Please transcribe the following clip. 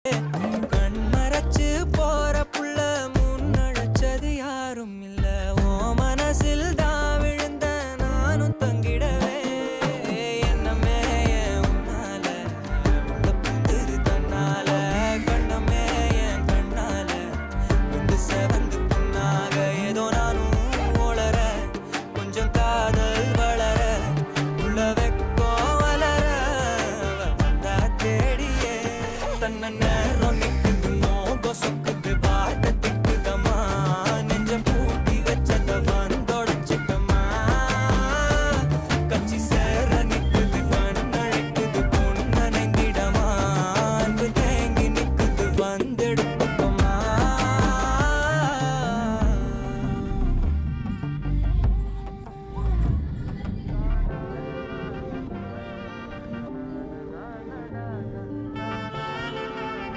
கண் மறைச்சு போற புள்ள முன்னழைச்சது யாரும் இல்ல ஓ மனசில் தான் விழுந்த நானும் தங்கிடவே என்னமே உன்னால புத்துது தன்னால கண்ணமே என் கண்ணால வந்து செவந்து புண்ணாக ஏதோ நானும் ஓளற கொஞ்சம் காதல் வளர உள்ள வெக்கோ வளர வந்தா தேடியே தன்ன நேரம்